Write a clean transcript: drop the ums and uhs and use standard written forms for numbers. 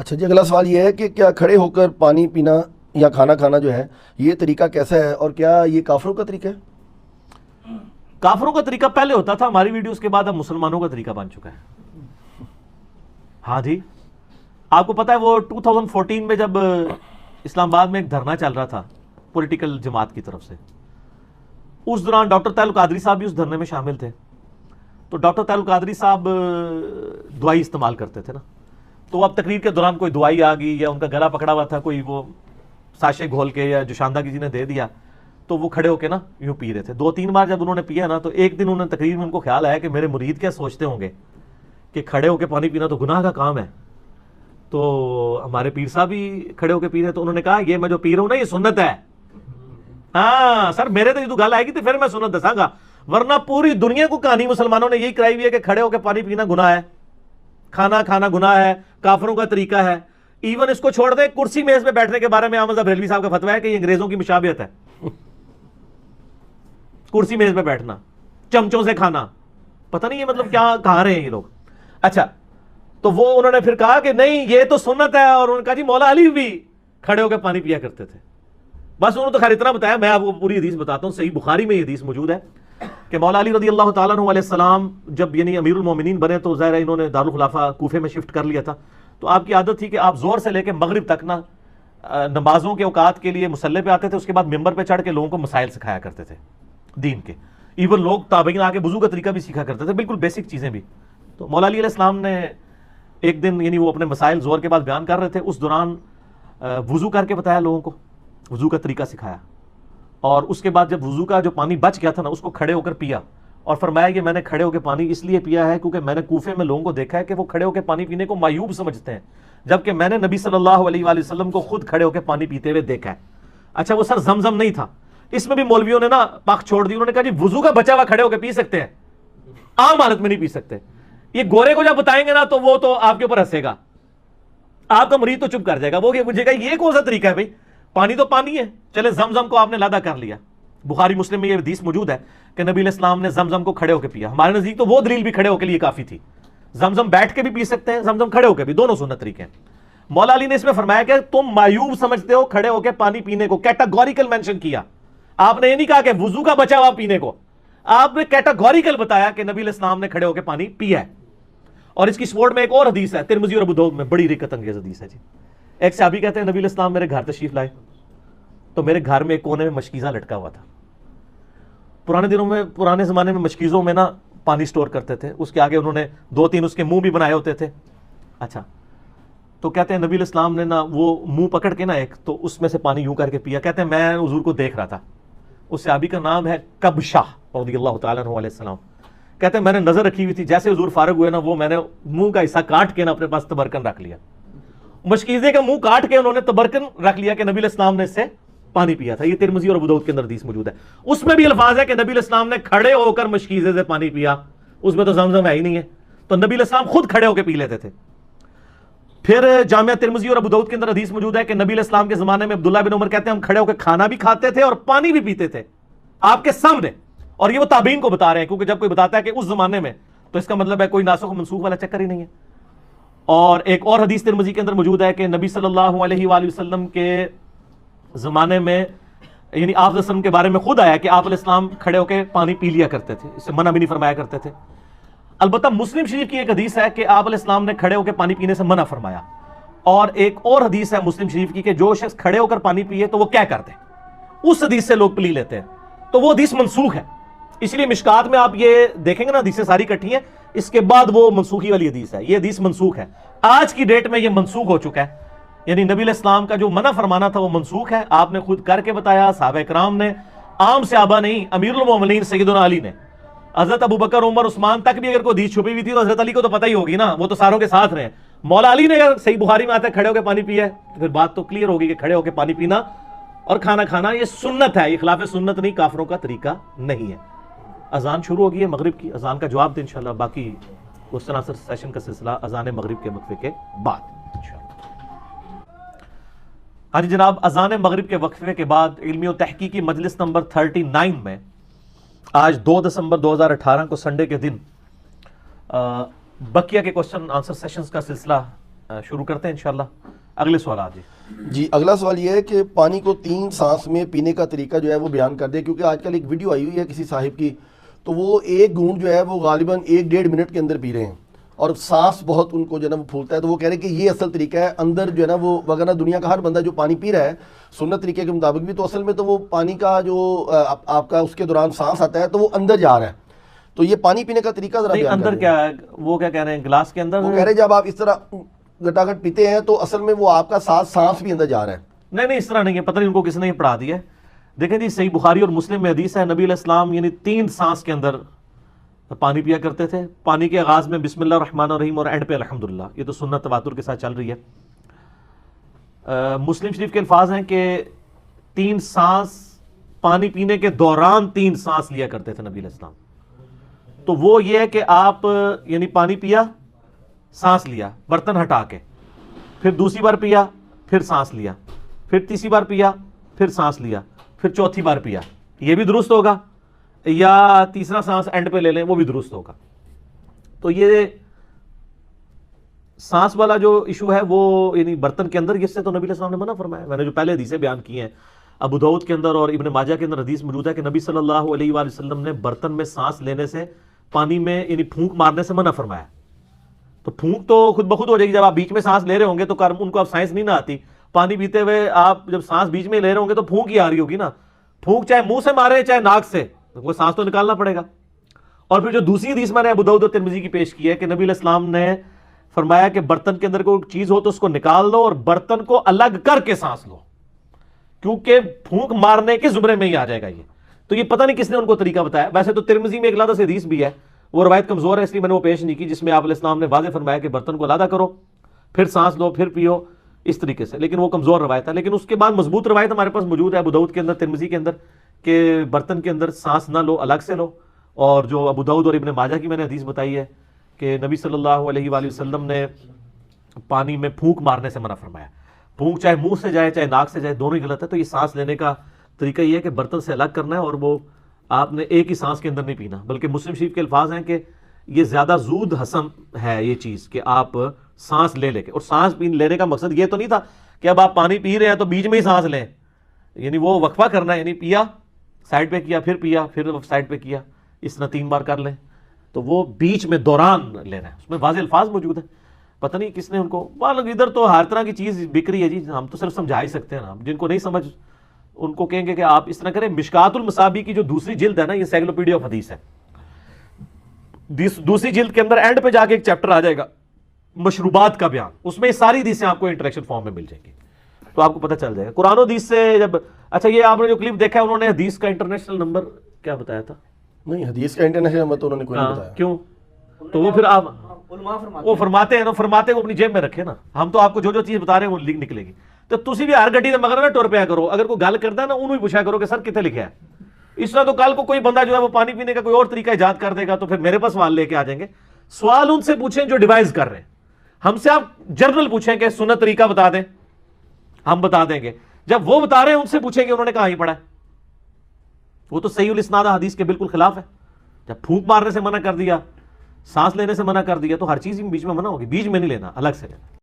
اچھا جی، اگلا سوال یہ ہے کہ کیا کھڑے ہو کر پانی پینا یا کھانا کھانا جو ہے یہ طریقہ کیسا ہے، اور کیا یہ کافروں کا طریقہ ہے؟ کافروں کا طریقہ پہلے ہوتا تھا، ہماری ویڈیوز کے بعد اب مسلمانوں کا طریقہ بن چکا ہے. ہاں جی، آپ کو پتا ہے وہ 2014 میں جب اسلام آباد میں ایک دھرنا چل رہا تھا پولیٹیکل جماعت کی طرف سے، اس دوران ڈاکٹر طاہر القادری صاحب بھی اس دھرنے میں شامل تھے. تو ڈاکٹر طاہر القادری صاحب دوائی استعمال کرتے تھے نا، تو اب تقریر کے دوران کوئی دوائی آ گئی یا ان کا گلا پکڑا ہوا تھا، کوئی وہ ساشے گھول کے یا جوشاندہ کسی نے دے دیا، تو وہ کھڑے ہو کے نا یوں پی رہے تھے. 2-3 بار جب انہوں نے پیا نا، تو ایک دن انہوں نے تقریر میں ان کو خیال آیا کہ میرے مرید کیا سوچتے ہوں گے کہ کھڑے ہو کے پانی پینا تو گناہ کا کام ہے، تو ہمارے پیر صاحب بھی کھڑے ہو کے پی رہے. تو انہوں نے کہا یہ میں جو پی رہا ہوں نا یہ سنت ہے. ہاں سر، میرے تو گل آئے گی تو پھر میں سنت دساں گا، ورنہ پوری دنیا کو کہانی مسلمانوں نے یہی کرائی ہوئی ہے کہ کھڑے ہو کے پانی پینا گناہ ہے، کھانا کھانا گناہ ہے، کافروں کا طریقہ ہے. ایون اس کو چھوڑ دیں، کرسی میز پہ بیٹھنے کے بارے میں احمد بریلوی صاحب کا فتویٰ ہے کہ یہ انگریزوں کی مشابہت ہے. کرسی میز پہ بیٹھنا، چمچوں سے کھانا، پتہ نہیں یہ مطلب کیا کہا رہے ہیں یہ لوگ. اچھا، تو وہ انہوں نے پھر کہا کہ نہیں یہ تو سنت ہے، اور انہوں نے کہا جی مولا علی بھی کھڑے ہو کے پانی پیا کرتے تھے. بس انہوں نے تو خیر اتنا بتایا، میں آپ کو پوری حدیث بتاتا ہوں. صحیح بخاری میں یہ حدیث موجود ہے کہ مولا علی رضی اللہ تعالیٰ عنہ علیہ السلام جب یعنی امیر المومنین بنے تو ظاہر ہے انہوں نے دارالخلافہ کوفے میں شفٹ کر لیا تھا. تو آپ کی عادت تھی کہ آپ زور سے لے کے مغرب تک نا نمازوں کے اوقات کے لیے مصلی پہ آتے تھے، اس کے بعد ممبر پہ چڑھ کے لوگوں کو مسائل سکھایا کرتے تھے دین کے. ایون لوگ تابعین آ کے وضو کا طریقہ بھی سیکھا کرتے تھے، بالکل بیسک چیزیں بھی. تو مولا علی علیہ السلام نے ایک دن یعنی وہ اپنے مسائل زور کے بعد بیان کر رہے تھے، اس دوران وضو کر کے بتایا لوگوں کو، وضو کا طریقہ سکھایا. اور اس کے بعد جب وضو کا جو پانی بچ گیا تھا نا، اس کو کھڑے ہو کر پیا، اور فرمایا کہ میں نے کھڑے ہو کے پانی اس لیے پیا ہے کیونکہ میں نے کوفے میں لوگوں کو دیکھا ہے کہ وہ کھڑے ہو کے پانی پینے کو معیوب سمجھتے ہیں، جبکہ میں نے نبی صلی اللہ علیہ وآلہ وسلم کو خود کھڑے ہو کے پانی پیتے ہوئے دیکھا ہے. اچھا وہ سر زمزم نہیں تھا، اس میں بھی مولویوں نے نا پاک چھوڑ دی. انہوں نے کہا جی وضو کا بچا ہوا کھڑے ہو کے پی سکتے ہیں، عام حالت میں نہیں پی سکتے. یہ گورے کو جب بتائیں گے نا تو وہ تو آپ کے اوپر ہنسے گا، آپ کا مرید تو چپ کر جائے گا، وہ پوچھے گا یہ کون سا طریقہ ہے بھائی، پانی تو پانی ہے. چلے زمزم کو آپ نے لادا کر لیا، بخاری مسلم میں یہ حدیث موجود ہے کہ نبی علیہ السلام نے زمزم کو کھڑے ہو کے پیا. ہمارے نزدیک تو وہ دلیل بھی کھڑے ہو کے لیے کافی تھی. زمزم بیٹھ کے بھی پی سکتے ہیں، زمزم کھڑے ہو کے بھی، دونوں سنت طریقے ہیں. مولا علی نے اس میں فرمایا کہ تم معیوب سمجھتے ہو کھڑے ہو کے پانی پینے کو، کیٹاگوریکل مینشن کیا. آپ نے یہ نہیں کہا کہ وضو کا بچا ہوا پینے کو، آپ نے کیٹاگوریکل بتایا کہ نبی علیہ السلام نے کھڑے ہو کے پانی پیا ہے. اور اس کی سپورٹ میں ایک اور حدیث ہے ترمذی اور ابو داؤد میں، بڑی رکت انگیز حدیث ہے جی. ایک صحابی کہتے ہیں نبی علیہ السلام میرے گھر تشریف لائے تو میرے گھر میں ایک کونے میں مشکیزہ لٹکا ہوا تھا. پرانے زمانے میں مشکیزوں میں نا پانی سٹور کرتے تھے، اس کے آگے انہوں نے 2-3 اس کے منہ بھی بنائے ہوتے تھے. اچھا، تو کہتے ہیں نبی علیہ السلام نے نا وہ منہ پکڑ کے نا ایک تو اس میں سے پانی یوں کر کے پیا. کہتے ہیں میں حضور کو دیکھ رہا تھا. اس صحابی کا نام ہے کبشہ رضی اللہ تعالیٰ عنہ علیہ السلام. کہتے ہیں میں نے نظر رکھی ہوئی تھی، جیسے حضور فارغ ہوئے نا وہ میں نے منہ کا حصہ کاٹ کے نا اپنے پاس تبرکن رکھ لیا. مشکیزے کا منہ کاٹ کے انہوں نے تبرکن رکھ لیا کہ نبی علیہ السلام نے اس سے پانی پیا تھا. یہ ترمذی اور ابو داؤد کے اندر حدیث موجود ہے. اس میں بھی الفاظ ہے کہ نبی علیہ السلام نے کھڑے ہو کر مشکیزے سے پانی پیا. اس میں تو زمزم ہے ہی نہیں ہے، تو نبی علیہ السلام خود کھڑے ہو کے پی لیتے تھے. پھر جامعہ ترمذی اور ابو داؤد کے اندر حدیث موجود ہے کہ نبی علیہ السلام کے زمانے میں عبداللہ بن عمر کہتے ہیں ہم کھڑے ہو کے کھانا بھی کھاتے تھے اور پانی بھی پیتے تھے آپ کے سامنے. اور یہ وہ تابعین کو بتا رہے ہیں، کیونکہ جب کوئی بتاتا ہے کہ اس زمانے میں تو اس کا مطلب ہے کوئی ناسخ و منسوخ والا چکر ہی نہیں ہے. اور ایک اور حدیث ترمذی کے اندر موجود ہے کہ نبی صلی اللہ علیہ وآلہ وسلم کے زمانے میں یعنی آپ علیہ وسلم کے بارے میں خود آیا کہ آپ علیہ السلام کھڑے ہو کے پانی پی لیا کرتے تھے، اس سے منع بھی نہیں فرمایا کرتے تھے. البتہ مسلم شریف کی ایک حدیث ہے کہ آپ علیہ السلام نے کھڑے ہو کے پانی پینے سے منع فرمایا. اور ایک اور حدیث ہے مسلم شریف کی کہ جو شخص کھڑے ہو کر پانی پیے تو وہ کیا کرتے ہیں، اس حدیث سے لوگ پلی لیتے ہیں، تو وہ حدیث منسوخ ہے. اس لیے مشکات میں آپ یہ دیکھیں گے نا حدیثیں ساری کٹھی ہیں، اس کے بعد وہ منسوخی والی حدیث ہے، یہ حدیث منسوخ ہے. آج کی ڈیٹ میں یہ منسوخ ہو چکا ہے، یعنی نبی علیہ السلام کا جو منع فرمانا تھا وہ منسوخ ہے. آپ نے خود کر کے بتایا، صحابہ کرام نے، عام صحابہ نہیں، امیر المومنین سیدنا علی نے، حضرت ابو بکر عمر عثمان تک بھی اگر کوئی حدیث چھپی ہوئی تھی تو حضرت علی کو تو پتہ ہی ہوگی نا، وہ تو ساروں کے ساتھ رہے. مولا علی نے اگر صحیح بخاری میں آتا ہے کھڑے ہو کے پانی پیا ہے تو پھر بات تو کلیئر ہوگی کہ کھڑے ہو کے پانی پینا اور کھانا کھانا یہ سنت ہے، یہ خلاف سنت نہیں، کافروں کا طریقہ نہیں ہے. اذان شروع ہو گئی ہے مغرب کی، اذان کا جواب دیں انشاءاللہ، باقی کوسچن آنسر سیشن کا سلسلہ اذان مغرب کے وقفے کے بعد انشاءاللہ. ہاں جی جناب، اذان مغرب کے وقفے کے بعد علمی و تحقیقی مجلس نمبر 39 میں آج 2 دسمبر 2018 کو سنڈے کے دن بقیہ کے کوسچن آنسر سیشنز کا سلسلہ شروع کرتے ہیں انشاءاللہ اگلے سوالات جی. جی اگلا سوال یہ ہے کہ پانی کو 3 سانس میں پینے کا طریقہ جو ہے وہ بیان کر دیں، کیونکہ آج کل ایک ویڈیو آئی ہوئی ہے کسی صاحب کی، تو وہ ایک گھونٹ جو ہے وہ غالباً 1-1.5 منٹ کے اندر پی رہے ہیں اور سانس بہت ان کو جو ہے نا وہ پھولتا ہے. تو وہ کہہ رہے ہیں کہ یہ اصل طریقہ ہے اندر جو ہے نا وہ، وغیرہ دنیا کا ہر بندہ جو پانی پی رہا ہے سنت طریقے کے مطابق بھی، تو اصل میں تو وہ پانی کا جو آپ کا اس کے دوران سانس آتا ہے تو وہ اندر جا رہا ہے. تو یہ پانی پینے کا طریقہ ذرا نہیں بیان اندر کر دیں. کیا ہے وہ کیا کہہ رہے ہیں گلاس کے اندر؟ وہ کہہ رہے ہیں جب آپ اس طرح گٹا گٹ پیتے ہیں تو اصل میں وہ آپ کا سانس بھی اندر جا رہا ہے. نہیں اس طرح نہیں ہے، پتہ نہیں ان کو کس نے یہ پڑھا دیا ہے. دیکھیں جی صحیح بخاری اور مسلم میں حدیث ہے نبی علیہ السلام یعنی 3 سانس کے اندر پانی پیا کرتے تھے. پانی کے آغاز میں بسم اللہ الرحمن الرحیم اور اینڈ پہ الحمدللہ. یہ تو سنت تواتر کے ساتھ چل رہی ہے. مسلم شریف کے الفاظ ہیں کہ 3 سانس پانی پینے کے دوران 3 سانس لیا کرتے تھے نبی علیہ السلام. تو وہ یہ ہے کہ آپ یعنی پانی پیا، سانس لیا برتن ہٹا کے، پھر دوسری بار پیا، پھر سانس لیا، پھر تیسری بار پیا، پھر سانس لیا، پھر چوتھی بار پیا. یہ بھی درست ہوگا، یا تیسرا سانس اینڈ پہ لے لیں وہ بھی درست ہوگا. تو یہ سانس والا جو ایشو ہے وہ یعنی برتن کے اندر، اس سے تو نبی علیہ السلام نے منع فرمایا. میں نے جو پہلے حدیثیں بیان کی ہیں ابو داؤد کے اندر اور ابن ماجہ کے اندر حدیث موجود ہے کہ نبی صلی اللہ علیہ وآلہ وسلم نے برتن میں سانس لینے سے، پانی میں یعنی پھونک مارنے سے منع فرمایا. تو پھونک تو خود بخود ہو جائے گی، جب آپ بیچ میں سانس لے رہے ہوں گے تو ان کو اب سائنس نہیں نہ آتی. پانی پیتے ہوئے آپ جب سانس بیچ میں لے رہے ہوں گے تو پھونک ہی آ رہی ہوگی نا. پھونک چاہے منہ سے مارے چاہے ناک سے، وہ سانس تو نکالنا پڑے گا. اور پھر جو دوسری حدیث میں نے ابو داؤد اور ترمذی کی پیش کی ہے کہ نبی علیہ السلام نے فرمایا کہ برتن کے اندر کوئی چیز ہو تو اس کو نکال دو اور برتن کو الگ کر کے سانس لو، کیونکہ پھونک مارنے کے زمرے میں ہی آ جائے گا یہ. تو یہ پتہ نہیں کس نے ان کو طریقہ بتایا. ویسے تو ترمذی میں ایک علیحدہ سے حدیث بھی ہے، وہ روایت کمزور ہے اس لیے میں نے وہ پیش نہیں کی، جس میں آپ علیہ السلام نے واضح فرمایا کہ برتن کو علیحدہ کرو، پھر سانس لو، پھر پیو، اس طریقے سے. لیکن وہ کمزور روایت ہے. لیکن اس کے بعد مضبوط روایت ہمارے پاس موجود ہے ابو داؤد کے اندر، ترمذی کے اندر، کہ برتن کے اندر سانس نہ لو، الگ سے لو. اور جو ابو داؤد اور ابن ماجہ کی میں نے حدیث بتائی ہے کہ نبی صلی اللہ علیہ وآلہ وسلم نے پانی میں پھونک مارنے سے منع فرمایا. پھونک چاہے منہ سے جائے چاہے ناک سے جائے دونوں ہی غلط ہے. تو یہ سانس لینے کا طریقہ یہ ہے کہ برتن سے الگ کرنا ہے، اور وہ آپ نے ایک ہی سانس کے اندر نہیں پینا. بلکہ مسلم شریف کے الفاظ ہیں کہ یہ زیادہ زود ہضم ہے یہ چیز کہ آپ سانس لے لے کے. اور سانس لینے کا مقصد یہ تو نہیں تھا کہ اب آپ پانی پی رہے ہیں تو بیچ میں ہی سانس لیں، یعنی وہ وقفہ کرنا ہے، یعنی پیا سائڈ پہ کیا، پھر سائڈ پہ کیا، اس طرح 3 بار کر لیں. تو وہ بیچ میں دوران لینا ہے. اس میں واضح الفاظ موجود ہیں. پتہ نہیں کس نے ان کو، ادھر تو ہر طرح کی چیز بک رہی ہے جی. ہم تو صرف سمجھا ہی سکتے ہیں نا. جن کو نہیں سمجھ ان کو کہیں گے کہ آپ اس طرح کریں. مشکات المصابیح کی جو دوسری جلد ہے نا، یہ سائیکلوپیڈیا آف حدیث ہے. دوسری جلد کے اندر اینڈ پہ جا کے ایک چیپٹر آ جائے گا مشروبات کا بیان. اس میں یہ ساری حدیثیں آپ کو انٹریکشن فارم میں مل جائیں گی، تو آپ کو پتہ چل جائے گا قرآن و حدیث سے. جب اچھا یہ آپ نے جو کلپ دیکھا ہے انہوں نے حدیث کا انٹرنیشنل نمبر کیا بتایا تھا؟ نہیں حدیث کا انٹرنیشنل نمبر تو انہوں نے کوئی نہیں بتایا. کیوں؟ تو وہ پھر آپ وہ فرماتے ہیں نا، فرماتے کو اپنی جیب میں رکھے نا. ہم تو آپ کو جو چیز بتا رہے ہیں وہ لنک نکلے گی. تو تسی بھی ہر گڈی دے مگر نہ ٹر پیا کرو. اگر کوئی گل کرتا ہے نا انہوں ہی پوچھا کرو کہ سر کتنے لکھا ہے. اس طرح تو کل کو کوئی بندہ جو ہے وہ پانی پینے کا کوئی اور طریقہ ایجاد کر دے گا تو پھر میرے پاس سوال لے کے آ جائیں گے. سوال ان سے پوچھیں جو ڈیوائز کر رہے ہیں. ہم سے آپ جنرل پوچھیں کہ سنت طریقہ بتا دیں، ہم بتا دیں گے. جب وہ بتا رہے ہیں ان سے پوچھیں کہ انہوں نے کہاں ہی پڑھا ہے. وہ تو صحیح الاسناد حدیث کے بالکل خلاف ہے. جب پھونک مارنے سے منع کر دیا، سانس لینے سے منع کر دیا، تو ہر چیز بیچ میں منع ہوگی. بیچ میں نہیں لینا، الگ سے لینا.